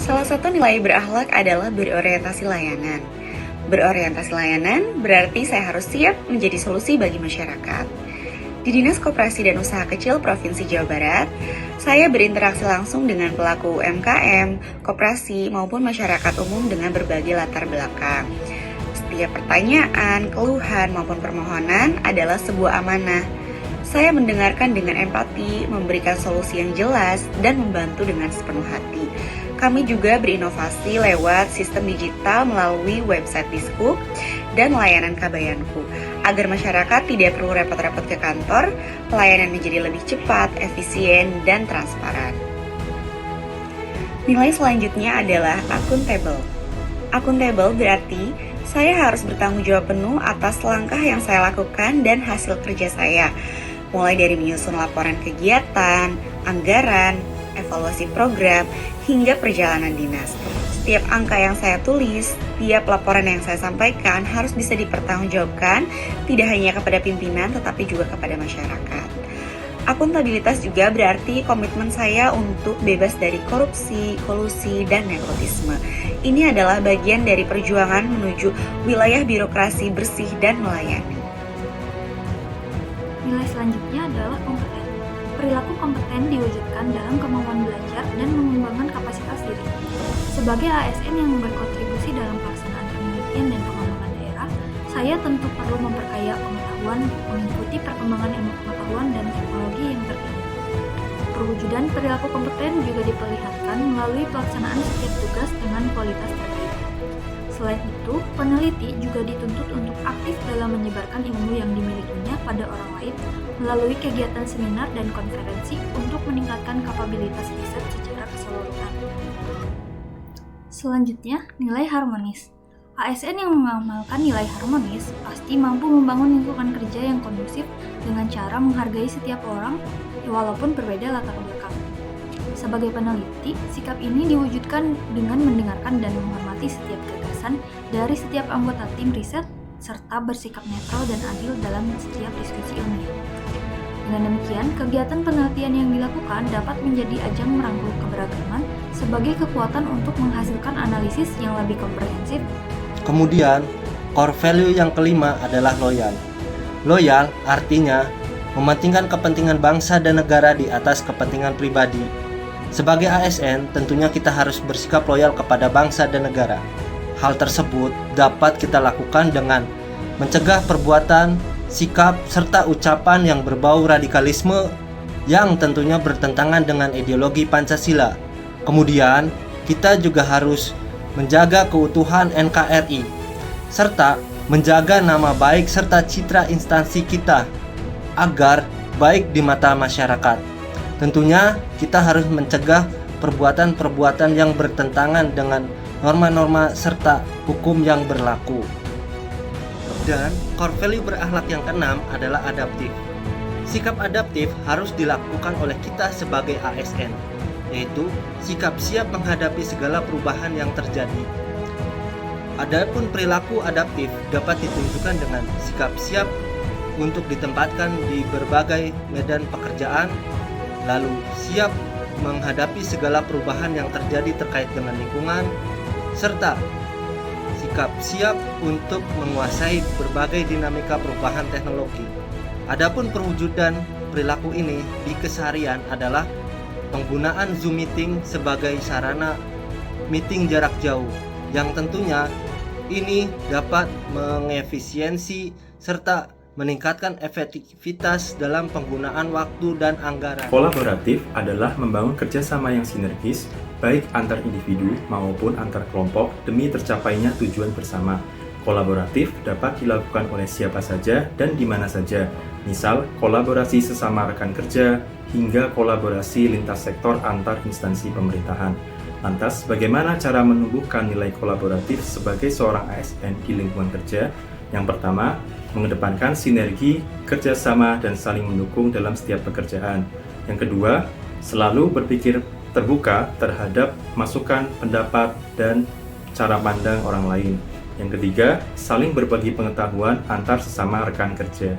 Salah satu nilai berakhlak adalah berorientasi layanan. Berorientasi layanan berarti saya harus siap menjadi solusi bagi masyarakat. Di Dinas Koperasi dan Usaha Kecil Provinsi Jawa Barat, saya berinteraksi langsung dengan pelaku UMKM, koperasi, maupun masyarakat umum dengan berbagai latar belakang. Setiap pertanyaan, keluhan, maupun permohonan adalah sebuah amanah. Saya mendengarkan dengan empati, memberikan solusi yang jelas, dan membantu dengan sepenuh hati. Kami juga berinovasi lewat sistem digital melalui website Dishub dan layanan Kabayanku, agar masyarakat tidak perlu repot-repot ke kantor, pelayanan menjadi lebih cepat, efisien, dan transparan. Nilai selanjutnya adalah akuntabel. Akuntabel berarti saya harus bertanggung jawab penuh atas langkah yang saya lakukan dan hasil kerja saya, mulai dari menyusun laporan kegiatan, anggaran, evaluasi program, hingga perjalanan dinas. Setiap angka yang saya tulis, setiap laporan yang saya sampaikan harus bisa dipertanggungjawabkan tidak hanya kepada pimpinan tetapi juga kepada masyarakat. Akuntabilitas juga berarti komitmen saya untuk bebas dari korupsi, kolusi, dan nepotisme. Ini adalah bagian dari perjuangan menuju wilayah birokrasi bersih dan melayani. Nilai selanjutnya adalah kompeten. Perilaku kompeten diwujudkan dalam kemampuan belajar dan mengembangkan kapasitas diri. Sebagai ASN yang berkontribusi dalam pelaksanaan penelitian dan pengembangan daerah, saya tentu perlu memperkaya pengetahuan mengikuti perkembangan ilmu pengetahuan dan teknologi yang terkini. Perwujudan perilaku kompeten juga diperlihatkan melalui pelaksanaan setiap tugas dengan kualitas terbaik. Selain itu, peneliti juga dituntut untuk aktif dalam menyebarkan ilmu yang dimilikinya pada orang lain melalui kegiatan seminar dan konferensi untuk meningkatkan kapabilitas riset secara keseluruhan. Selanjutnya, nilai harmonis. ASN yang mengamalkan nilai harmonis pasti mampu membangun lingkungan kerja yang kondusif dengan cara menghargai setiap orang walaupun berbeda latar belakang. Sebagai peneliti, sikap ini diwujudkan dengan mendengarkan dan menghormati setiap gagasan dari setiap anggota tim riset serta bersikap netral dan adil dalam setiap diskusi ilmiah. Dengan demikian, kegiatan penelitian yang dilakukan dapat menjadi ajang merangkul keberagaman sebagai kekuatan untuk menghasilkan analisis yang lebih komprehensif. Kemudian, core value yang kelima adalah loyal. Loyal artinya mementingkan kepentingan bangsa dan negara di atas kepentingan pribadi. Sebagai ASN, tentunya kita harus bersikap loyal kepada bangsa dan negara. Hal tersebut dapat kita lakukan dengan mencegah perbuatan, sikap, serta ucapan yang berbau radikalisme yang tentunya bertentangan dengan ideologi Pancasila. Kemudian, kita juga harus menjaga keutuhan NKRI, serta menjaga nama baik serta citra instansi kita agar baik di mata masyarakat. Tentunya kita harus mencegah perbuatan-perbuatan yang bertentangan dengan norma-norma serta hukum yang berlaku. Dan core value berakhlak yang keenam adalah adaptif. Sikap adaptif harus dilakukan oleh kita sebagai ASN, yaitu sikap siap menghadapi segala perubahan yang terjadi. Adapun perilaku adaptif dapat ditunjukkan dengan sikap siap untuk ditempatkan di berbagai medan pekerjaan, lalu siap menghadapi segala perubahan yang terjadi terkait dengan lingkungan, serta sikap siap untuk menguasai berbagai dinamika perubahan teknologi. Adapun perwujudan perilaku ini di keseharian adalah penggunaan Zoom Meeting sebagai sarana meeting jarak jauh, yang tentunya ini dapat mengefisiensi serta meningkatkan efektivitas dalam penggunaan waktu dan anggaran. Kolaboratif adalah membangun kerjasama yang sinergis, baik antar individu maupun antar kelompok demi tercapainya tujuan bersama. Kolaboratif dapat dilakukan oleh siapa saja dan di mana saja, misal kolaborasi sesama rekan kerja, hingga kolaborasi lintas sektor antar instansi pemerintahan. Lantas, bagaimana cara menumbuhkan nilai kolaboratif sebagai seorang ASN di lingkungan kerja? Yang pertama, mengedepankan sinergi, kerjasama, dan saling mendukung dalam setiap pekerjaan. Yang kedua, selalu berpikir terbuka terhadap masukan, pendapat, dan cara pandang orang lain. Yang ketiga, saling berbagi pengetahuan antar sesama rekan kerja.